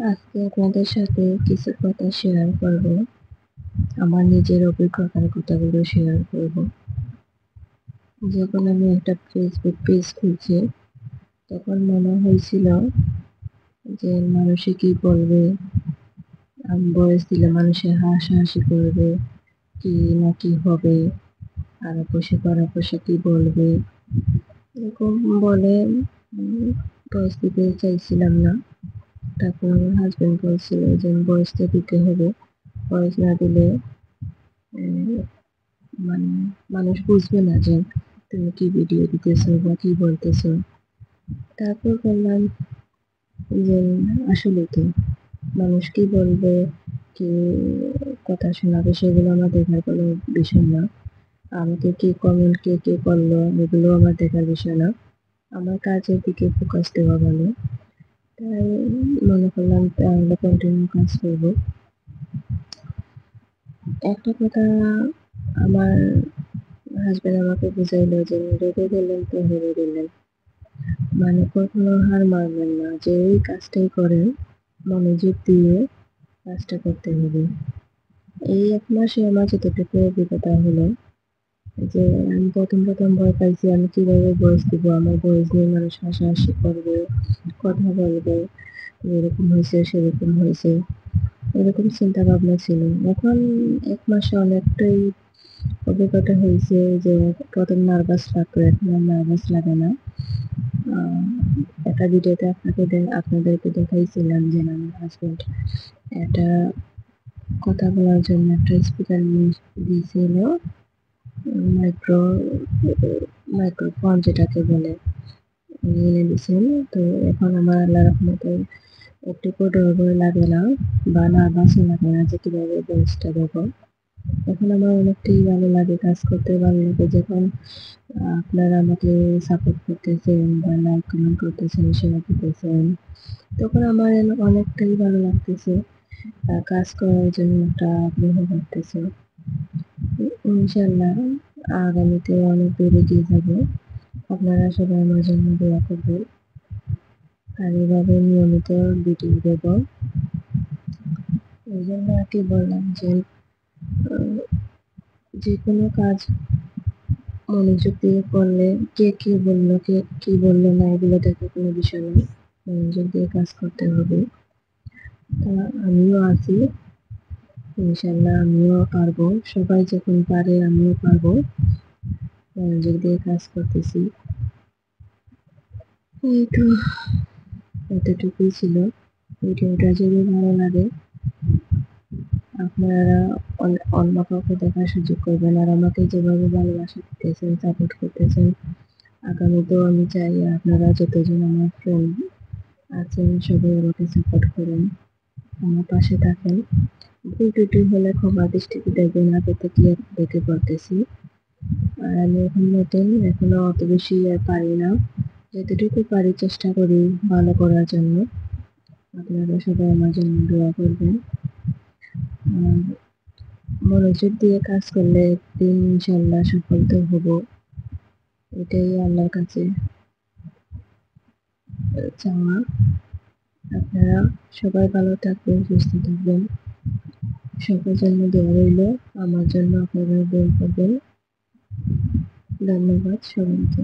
আজকে আপনাদের সাথে কিছু কথা শেয়ার করব। আমার নিজের অভিজ্ঞতার কথাগুলো শেয়ার করব। যখন আমি একটা ফেসবুক পেজ খুলছি, তখন মনে হয়েছিল যে মানুষে কি বলবে, আমি বয়স দিলে মানুষে হাসাহাসি করবে, কি না কি হবে, আড়াপড়শি পাড়াপড়শি কি বলবে, এরকম বলে বয়স দিতে চাইছিলাম না। তারপর আমার হাজবেন্ড বলছিল যে বয়সটা দিতে হবে, বয়স না দিলে মানে মানুষ বুঝবে না যে তুমি কি ভিডিও দিতেছো বা কি বলতেছো। তারপর বললাম যে আসলে তো মানুষ কি বলবে, কি কথা শোনাবে, সেগুলো আমার দেখার কোনো বিষয় না। আমাকে কে কমেন্ট কে করলো, এগুলো আমার দেখার বিষয় না। আমার কাজের দিকে ফোকাস দেওয়া ভালো। তাই মনে করলাম তাহলে কন্টিনিউ কাজ করবো। একটা কথা আমার হাজবেন্ড আমাকে বুঝাইলো যে রেগে গেলেন তো হেরে গেলেন, মানে কখনো হার মানবেন না, যে এই কাজটাই করেন মনোযোগ দিয়ে কাজটা করতে হবে। এই ১ মাসে আমার যতটুকু অভিজ্ঞতা হলো যে আমি প্রথম ভয় পাইছি আমি কিভাবে ভয়েস দিব, আমার ভয়েস নিয়ে মানুষ হাসাহাসি করবে, কথা বলবে, এরকম হয়েছে সেরকম হয়েছে, এরকম চিন্তা ভাবনা ছিল। এখন ১ মাসে অনেকটাই অভিজ্ঞতা হয়েছে যে প্রথম নার্ভাস লাগতো, এখন আর নার্ভাস লাগে না। একটা ভিডিওতে আপনাদেরকে দেখাইছিলাম যে আমার হাজবেন্ড একটা কথা বলার জন্য একটা স্পিকার নিয়ে দিয়েছিল, মাইক্রো মাইক্রোফোন যেটাকে বলে, এনে দিয়েছেন। তো এখন আমার আল্লাহর রহমতে একটুকু ডর লাগে না বা নার্ভাসও লাগে না যে কীভাবে ভয়েসটা দেবো। এখন আমার অনেকটাই ভালো লাগে, কাজ করতে ভালো লাগে যখন আপনারা আমাকে সাপোর্ট করতেছেন বা লাইক কমেন্ট করতেছেন, শেয়ার দিতেছেন, তখন আমার অনেকটাই ভালো লাগতেছে। কাজ করার জন্য একটা আগ্রহ বাড়তেছে। ইনশাল্লাহ আগামীতে অনেক দূর এগিয়ে যাবো। আপনারা সবাই আমার জন্য দোয়া করবেন। আর এভাবে নিয়মিত ভিডিও দেবো। এই জন্য আর কি বললাম যে যেকোনো কাজ মনোযোগ দিয়ে করলে কে কি বললো, কে কি বললো না, এগুলো দেখার কোনো বিষয় নয়। মনোযোগ দিয়ে কাজ করতে হবে। তা আমিও আছি, ইনশাল্লাহ আমিও পারবো। সবাই যখন পারে আমিও পারবো। মনোযোগ দিয়ে কাজ করতেছি। এই তো এতটুকুই ছিল। ভিডিওটা যদি ভালো লাগে আপনারা অন্য কাউকে দেখার সুযোগ করবেন। আর আমাকে যেভাবে ভালোবাসা দিতেছেন, সাপোর্ট করতেছেন, আগামীতেও আমি চাই আপনারা যতজন আমার ফ্রেন্ড আছেন সবাই আমাকে সাপোর্ট করেন, আমার পাশে থাকেন। ভুল ত্রুটি হলে ক্ষমা দৃষ্টিতে দেখবেন, আগে থেকে দেখে বলতেছি। আর আমি এখন নতুন, এখনো অত বেশি আর পারি না, যতটুকু পারি চেষ্টা করি ভালো করার জন্য। আপনারা সবাই আমার জন্য দোয়া করবেন। মনোযোগ দিয়ে কাজ করলে একদিন ইনশাল্লাহ সফল তো হব, এটাই আল্লাহর কাছে চাওয়া। আপনারা সবাই ভালো থাকবেন, সুস্থ থাকবেন, সবার জন্য দোয়া রইল, আমার জন্য আপনারা দোয়া করবেন। ধন্যবাদ সবাইকে।